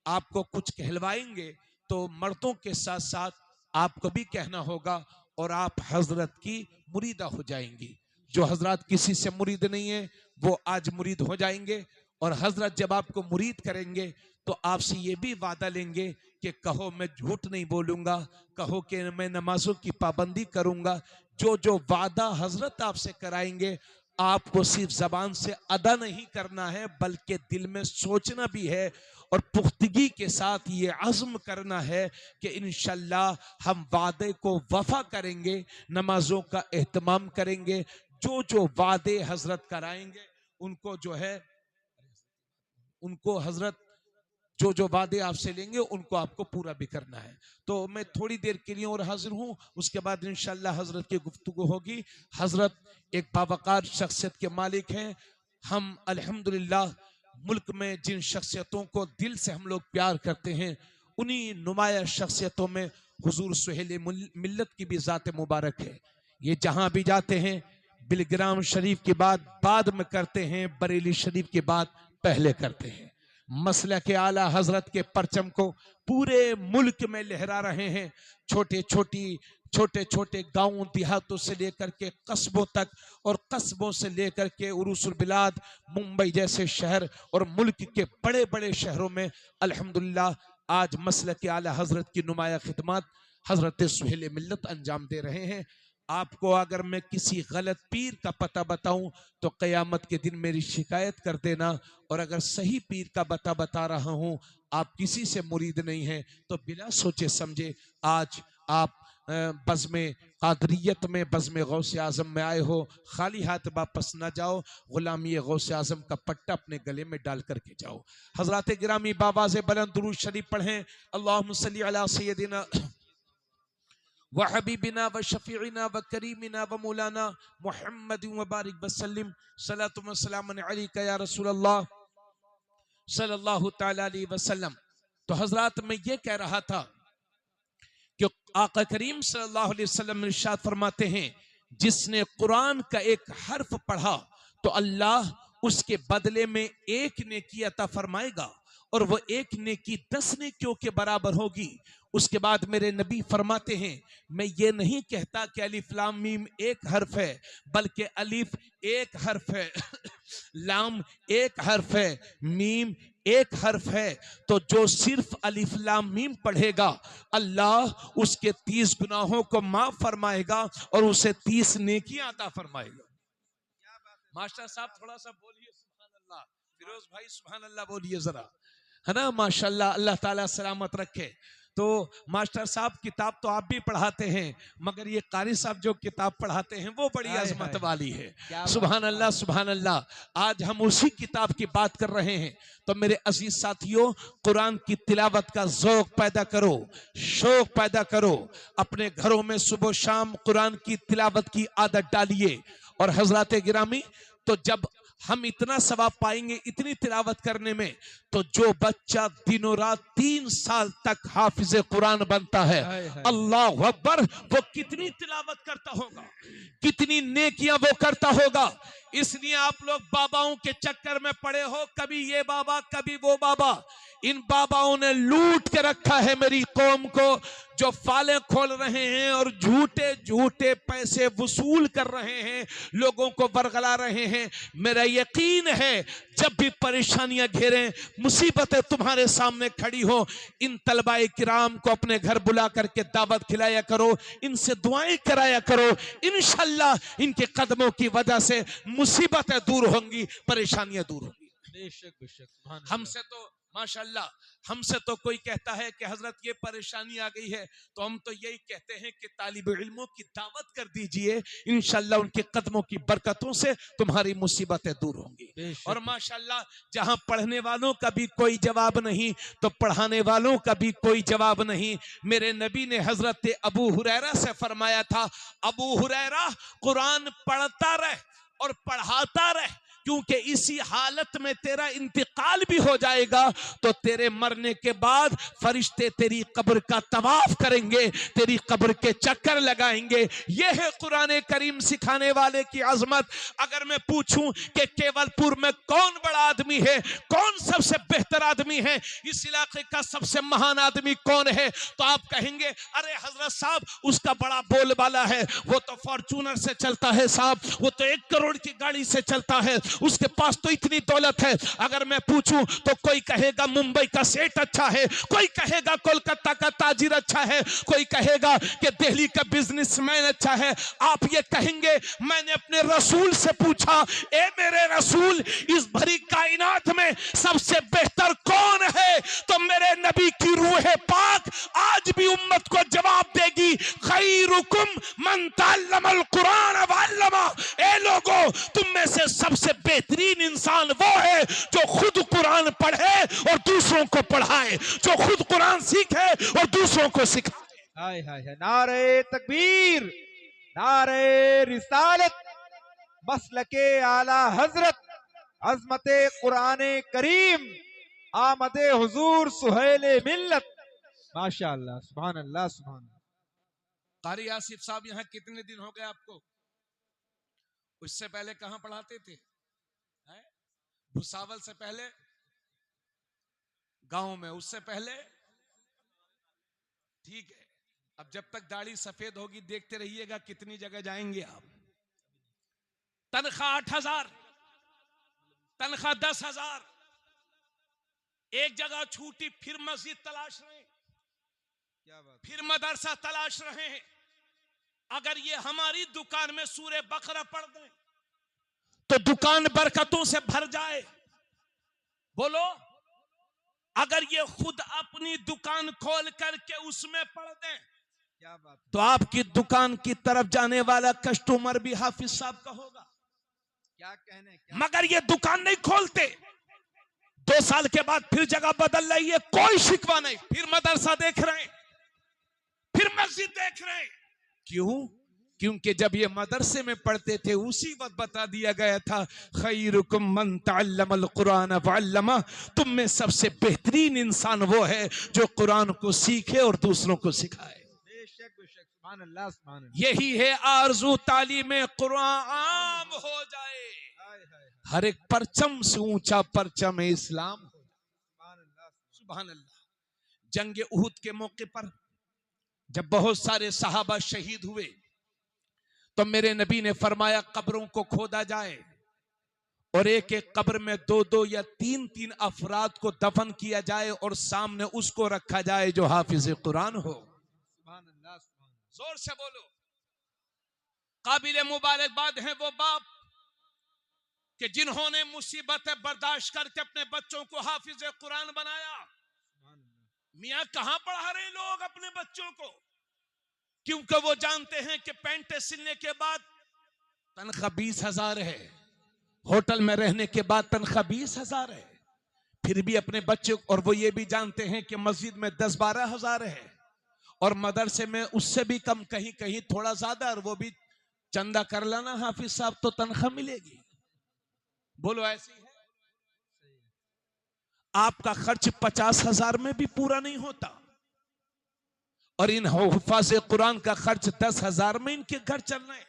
[SPEAKER 1] आपको कुछ कहलवाएंगे, तो मर्दों के साथ साथ आपको भी कहना होगा और आप हजरत की मुरीदा हो जाएंगी। जो हजरत किसी से मुरीद नहीं है वो आज मुरीद हो जाएंगे। और हजरत जब आपको मुरीद करेंगे तो आपसे ये भी वादा लेंगे कि कहो मैं झूठ नहीं बोलूंगा, कहो कि मैं नमाजों की पाबंदी करूंगा। जो जो वादा हजरत आपसे कराएंगे आपको सिर्फ जबान से अदा नहीं करना है, बल्कि दिल में सोचना भी है और पुख्तगी के साथ ये अज़्म करना है कि इंशाल्लाह हम वादे को वफा करेंगे, नमाजों का एहतमाम करेंगे। जो जो वादे हजरत कराएंगे उनको जो है, उनको हजरत जो जो वादे आपसे लेंगे उनको आपको पूरा भी करना है। तो मैं थोड़ी देर के लिए और हाजिर हूँ, उसके बाद इंशाल्लाह हजरत की गुफ्तगू होगी। हजरत एक बावकार शख्सियत के मालिक हैं। हम अल्हम्दुलिल्लाह मुल्क में जिन शख्सियतों को दिल से हम लोग प्यार करते हैं, उन्हीं नुमाया शख्सियतों में हुजूर सुहेल मिल्लत की भी ज़ात मुबारक है। ये जहां भी जाते हैं बिलग्राम शरीफ की बात बाद में करते हैं, बरेली शरीफ की बात पहले करते हैं। मसलक के आला हजरत के परचम को पूरे मुल्क में लहरा रहे हैं। छोटे छोटे गांवों देहातों से लेकर के कस्बों तक और कस्बों से लेकर के उरूसुल बिलाद मुंबई जैसे शहर और मुल्क के बड़े बड़े शहरों में अल्हम्दुलिल्लाह आज मसलक के आला हजरत की नुमाया खिदमत हजरत सुहेल मिल्लत अंजाम दे रहे हैं। आपको अगर मैं किसी गलत पीर का पता बताऊं तो क़यामत के दिन मेरी शिकायत कर देना। और अगर सही पीर का बता रहा हूं, आप किसी से मुरीद नहीं हैं, तो बिना सोचे समझे आज आप बज़्म कादरियत में, बज़्म गौसे आज़म में आए हो, खाली हाथ वापस ना जाओ, गुलामी गौसे आज़म का पट्टा अपने गले में डाल करके जाओ। हज़रात गिरामी बाबा से बुलंद दुरूद शरीफ पढ़ें। अल्लाहुम्मा सल्ली अला सय्यदिना व हबीबिना व शफीइना व करीमिना व मौलाना मुहम्मद व बारिक वसल्लम सलातु व सलामुन अलैका या रसूल अल्लाह सल्लल्लाहु तआला अलैहि वसल्लम। तो हजरात, मैं ये कह रहा था कि आका करीम सल्लल्लाहु अलैहि वसल्लम ने इरशाद फरमाते हैं, जिसने कुरान का एक हर्फ पढ़ा तो अल्लाह उसके बदले में एक नेकी अता फरमाएगा, और वो एक नेकी 10 नेकियों के बराबर होगी। उसके बाद मेरे नबी फरमाते हैं, मैं ये नहीं कहता कि अलिफ लाम मीम एक हर्फ है, बल्कि अलिफ एक हर्फ है, लाम एक हर्फ है, मीम एक हर्फ है। तो जो सिर्फ अलिफ लाम मीम पढ़ेगा, अल्लाह उसके 30 गुनाहों को माफ फरमाएगा और उसे 30 नेकियां अता फरमाएगा। मास्टर साहब थोड़ा सा बोलिए सुभान अल्लाह, फिरोज भाई सुभान अल्लाह बोलिए जरा, है ना। माशाल्लाह, अल्लाह ताला सलामत रखे। तो मास्टर साहब किताब तो आप भी पढ़ाते हैं, मगर ये कारी साहब जो किताब पढ़ाते हैं वो बड़ी अजमत वाली है। सुभान अल्लाह सुभान अल्लाह। आज हम उसी किताब की बात कर रहे हैं। तो मेरे अजीज साथियों, कुरान की तिलावत का ज़ौक़ पैदा करो, शौक पैदा करो, अपने घरों में सुबह शाम कुरान की तिलावत की आदत डालिए। और हजरात गिरामी, तो जब हम इतना सवाब पाएंगे इतनी तिलावत करने में, तो जो बच्चा दिनों रात 3 साल तक हाफिज कुरान बनता है, अल्लाह अकबर, वो कितनी तिलावत करता होगा, कितनी नेकियां वो करता होगा। इसलिए आप लोग बाबाओं के चक्कर में पड़े हो, कभी ये बाबा कभी वो बाबा। इन बाबाओं ने लूट के रखा है मेरी कौम को, जो फाले खोल रहे हैं और झूठे झूठे पैसे वसूल कर रहे हैं, लोगों को बरगला रहे हैं। मेरा यकीन है जब भी परेशानियां घेरें, मुसीबतें तुम्हारे सामने खड़ी हो, इन तलबाए किराम को अपने घर बुला करके दावत खिलाया करो, इनसे दुआएं कराया करो। इंशाअल्लाह इनके कदमों की वजह से मुसीबतें दूर होंगी, परेशानियां दूर होंगी।
[SPEAKER 2] बेशक बेशक।
[SPEAKER 1] हमसे तो माशाल्लाह, हमसे तो कोई कहता है कि हजरत ये परेशानी आ गई है, तो हम तो यही कहते हैं कि तालिब इल्मों की दावत कर दीजिए, इंशाल्लाह उनके कदमों की बरकतों से तुम्हारी मुसीबतें दूर होंगी। और माशाल्लाह, जहां पढ़ने वालों का भी कोई जवाब नहीं, तो पढ़ाने वालों का भी कोई जवाब नहीं। मेरे नबी ने हजरत अबू हुरैरा से फरमाया था, अबू हुरैरा कुरान पढ़ता रह और पढ़ाता रह, क्योंकि इसी हालत में तेरा इंतकाल भी हो जाएगा, तो तेरे मरने के बाद फरिश्ते तेरी कब्र का तवाफ करेंगे, तेरी कब्र के चक्कर लगाएंगे। यह है कुरान करीम सिखाने वाले की अजमत। अगर मैं पूछूं कि केवलपुर में कौन बड़ा आदमी है, कौन सबसे बेहतर आदमी है, इस इलाके का सबसे महान आदमी कौन है, तो आप कहेंगे अरे हजरत साहब उसका बड़ा बोलबाला है, वो तो फॉर्चूनर से चलता है साहब, वो तो 1 करोड़ की गाड़ी से चलता है, उसके पास तो इतनी दौलत है। अगर मैं पूछूं तो कोई कहेगा मुंबई का सेठ अच्छा है, कोई कहेगा कोलकाता का ताजिर अच्छा है, कोई कहेगा कि दिल्ली का बिजनेसमैन अच्छा है। आप ये कहेंगे, मैंने अपने रसूल से पूछा, ए मेरे रसूल, इस भरी कायनात में सबसे बेहतर कौन है, तो मेरे नबी की रूह पाक आज भी उम्मत को जवाब देगी, खैरुकुम मन तअल्लमल कुरान व अल्लमा। ए लोगों, तुम में से सबसे बेहतरीन इंसान वो है जो खुद कुरान पढ़े और दूसरों को पढ़ाए, जो खुद कुरान सीखे और दूसरों को सिखाए।
[SPEAKER 2] हाय हाय हाय, नारे तकबीर, नारे रिसालत, मसलके आला हजरत, अजमते कुरान करीम, आमदे हुजूर सुहेले मिल्लत। माशाअल्लाह, सुभान अल्लाह सुभान अल्लाह।
[SPEAKER 1] कारी आसिफ साहब यहाँ कितने दिन हो गए आपको? उससे पहले कहां पढ़ाते थे? भुसावल से पहले गांव में, उससे पहले ठीक है। अब जब तक दाढ़ी सफेद होगी देखते रहिएगा कितनी जगह जाएंगे आप। तनख्वाह 8,000, तनख्वाह 10,000, एक जगह छूटी फिर मस्जिद तलाश रहे,
[SPEAKER 2] क्या बात,
[SPEAKER 1] फिर मदरसा तलाश रहे हैं। अगर ये हमारी दुकान में सूरे बकरा पढ़ दें तो दुकान बरकतों से भर जाए। बोलो, अगर ये खुद अपनी दुकान खोल करके उसमें पढ़ दें
[SPEAKER 2] क्या बात है,
[SPEAKER 1] तो आपकी दुकान की तरफ जाने वाला कस्टमर भी हाफिज साहब का होगा।
[SPEAKER 2] क्या कहने, क्या
[SPEAKER 1] मगर ये दुकान नहीं खोलते, 2 साल के बाद फिर जगह बदल रही है, कोई शिकवा नहीं, फिर मदरसा देख रहे हैं, फिर मस्जिद देख रहे हैं। क्यों? क्योंकि जब ये मदरसे में पढ़ते थे उसी वक्त बता दिया गया था, खैरुकुम मन तअल्लमल कुरान वअल्लमा, तुम में सबसे बेहतरीन इंसान वो है जो कुरान को सीखे और दूसरों को सिखाए।
[SPEAKER 2] बेशक बेशक, सुभान अल्लाह सुभान अल्लाह।
[SPEAKER 1] यही है आरज़ू तालीम कुरान आम हो जाए,
[SPEAKER 2] हाय हाय हाय,
[SPEAKER 1] हर एक परचम से ऊंचा परचम है इस्लाम।
[SPEAKER 2] सुभान अल्लाह।
[SPEAKER 1] सुभान अल्लाह। जंग उहुद के मौके पर जब बहुत सारे सहाबा शहीद हुए तो मेरे नबी ने फरमाया कब्रों को खोदा जाए और एक एक कब्र में 2-2 या 3-3 अफराद को दफन किया जाए और सामने उसको रखा जाए जो हाफिज कुरान हो।
[SPEAKER 2] सुभान अल्लाह सुभान अल्लाह।
[SPEAKER 1] जोर से बोलो। काबिल मुबारकबाद है वो बाप कि जिन्होंने मुसीबतें बर्दाश्त करके अपने बच्चों को हाफिज कुरान बनाया।
[SPEAKER 2] सुभान अल्लाह।
[SPEAKER 1] मियां कहां पढ़ा रहे लोग अपने बच्चों को, क्योंकि वो जानते हैं कि पैंटे सिलने के बाद तनख्वाह 20,000 है, होटल में रहने के बाद तनख्वाह 20,000 है, फिर भी अपने बच्चे, और वो ये भी जानते हैं कि मस्जिद में 10-12 हजार है और मदरसे में उससे भी कम, कहीं कहीं थोड़ा ज्यादा, और वो भी चंदा कर लाना हाफिज साहब तो तनख्वाह मिलेगी। बोलो ऐसी है? आपका खर्च 50,000 में भी पूरा नहीं होता और इन हुफ़ाज़ कुरान का खर्च 10,000 में इनके घर चल रहे हैं।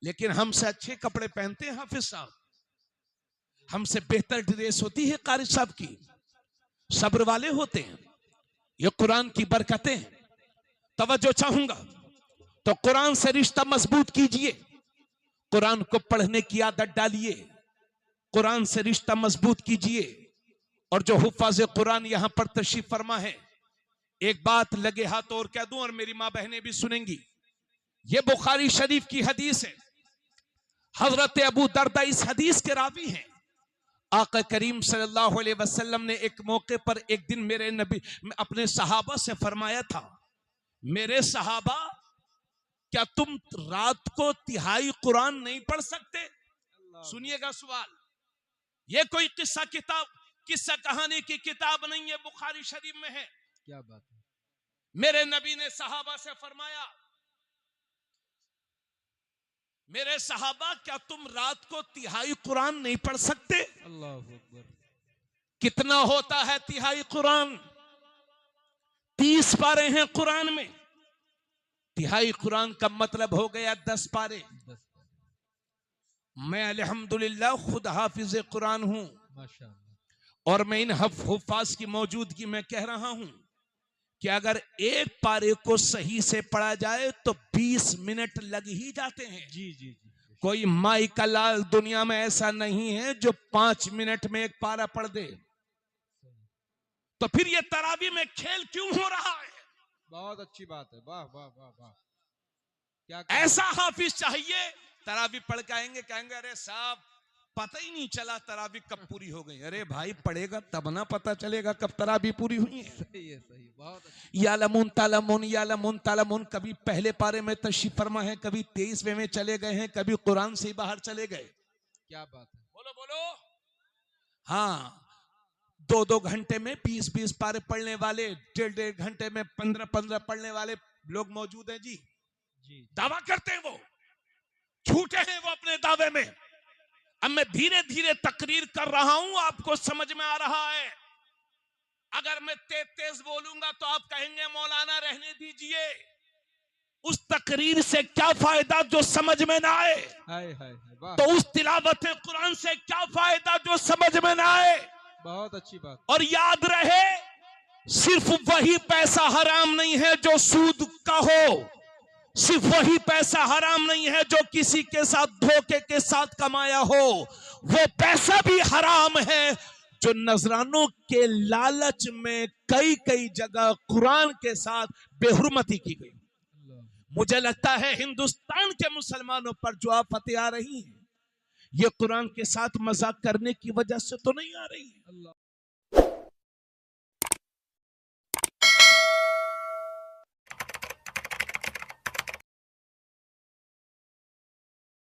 [SPEAKER 1] लेकिन हमसे अच्छे कपड़े पहनते हैं हाफिज साहब, हमसे बेहतर ड्रेस होती है कारी साहब की, सब्र वाले होते हैं। ये कुरान की बरकतें हैं। तवज्जो चाहूंगा तो कुरान से रिश्ता मजबूत कीजिए, कुरान को पढ़ने की आदत डालिए, कुरान से रिश्ता मजबूत कीजिए। और जो हुफ़ाज़ कुरान यहां पर तशरीफ फरमा है, एक बात लगे हाथ और कह दूं और मेरी मां बहनें भी सुनेंगी, ये बुखारी शरीफ की हदीस है। हजरत अबू दरदा इस हदीस के रावी हैं। आका करीम सल्लल्लाहु अलैहि वसल्लम ने एक मौके पर एक दिन मेरे नबी अपने सहाबा से फरमाया था, मेरे सहाबा क्या तुम रात को तिहाई कुरान नहीं पढ़ सकते? सुनिएगा सवाल, ये कोई किस्सा कहानी की किताब नहीं है, बुखारी शरीफ में है।
[SPEAKER 2] क्या बात है।
[SPEAKER 1] मेरे नबी ने सहाबा से फरमाया, मेरे सहाबा क्या तुम रात को तिहाई कुरान नहीं पढ़ सकते?
[SPEAKER 2] अल्लाहु अकबर।
[SPEAKER 1] कितना होता है तिहाई कुरान? 30 पारे हैं कुरान में। तिहाई कुरान का मतलब हो गया 10 पारे। मैं अल्हम्दुलिल्लाह खुद हाफिज कुरान हूं
[SPEAKER 2] माशाअल्लाह।
[SPEAKER 1] और मैं इन हुफ़ाज़ की मौजूदगी में कह रहा हूं कि अगर एक पारे को सही से पढ़ा जाए तो 20 मिनट लग ही जाते हैं।
[SPEAKER 2] जी जी जी।
[SPEAKER 1] कोई माई का लाल दुनिया में ऐसा नहीं है जो 5 मिनट में एक पारा पढ़ दे। तो फिर ये तरावी में खेल क्यों हो रहा है?
[SPEAKER 2] बहुत अच्छी बात है, वाह वाह वाह वाह। क्या
[SPEAKER 1] ऐसा हाफिज चाहिए, तरावी पढ़ के आएंगे, कहेंगे अरे साहब पता ही नहीं चला तरावी कब पूरी हो गई। अरे भाई पढ़ेगा तब ना पता चलेगा कब तरावी पूरी हुई है।
[SPEAKER 2] सही है, सही, बहुत अच्छी।
[SPEAKER 1] यालमुन तालमुन यालमुन तालमुन, कभी पहले पारे में तशरीफ फरमा है, कभी 23वें में चले गए हैं, कभी कुरान से ही बाहर चले गए।
[SPEAKER 2] क्या बात है।
[SPEAKER 1] बोलो बोलो। हाँ, 2-2 घंटे में 20-20 पारे पढ़ने वाले, 1.5 घंटे में 15-15 पढ़ने वाले लोग मौजूद हैं जी।
[SPEAKER 2] जी
[SPEAKER 1] दावा करते हैं, वो झूठे हैं वो अपने दावे में। अब मैं धीरे धीरे तकरीर कर रहा हूं, आपको समझ में आ रहा है। अगर मैं तेज बोलूंगा तो आप कहेंगे मौलाना रहने दीजिए। उस तकरीर से क्या फायदा जो समझ में ना आए?
[SPEAKER 2] हाय हाय वाह।
[SPEAKER 1] तो उस तिलावत कुरान से क्या फायदा जो समझ में ना आए?
[SPEAKER 2] बहुत अच्छी बात।
[SPEAKER 1] और याद रहे, सिर्फ वही पैसा हराम नहीं है जो सूद का हो, सिर्फ वही पैसा हराम नहीं है जो किसी के साथ धोखे के साथ कमाया हो, वो पैसा भी हराम है जो नजरानों के लालच में कई कई जगह कुरान के साथ बेहुरमती की गई। मुझे लगता है हिंदुस्तान के मुसलमानों पर जो आफतें आ रही हैं, ये कुरान के साथ मजाक करने की वजह से तो नहीं आ रही है।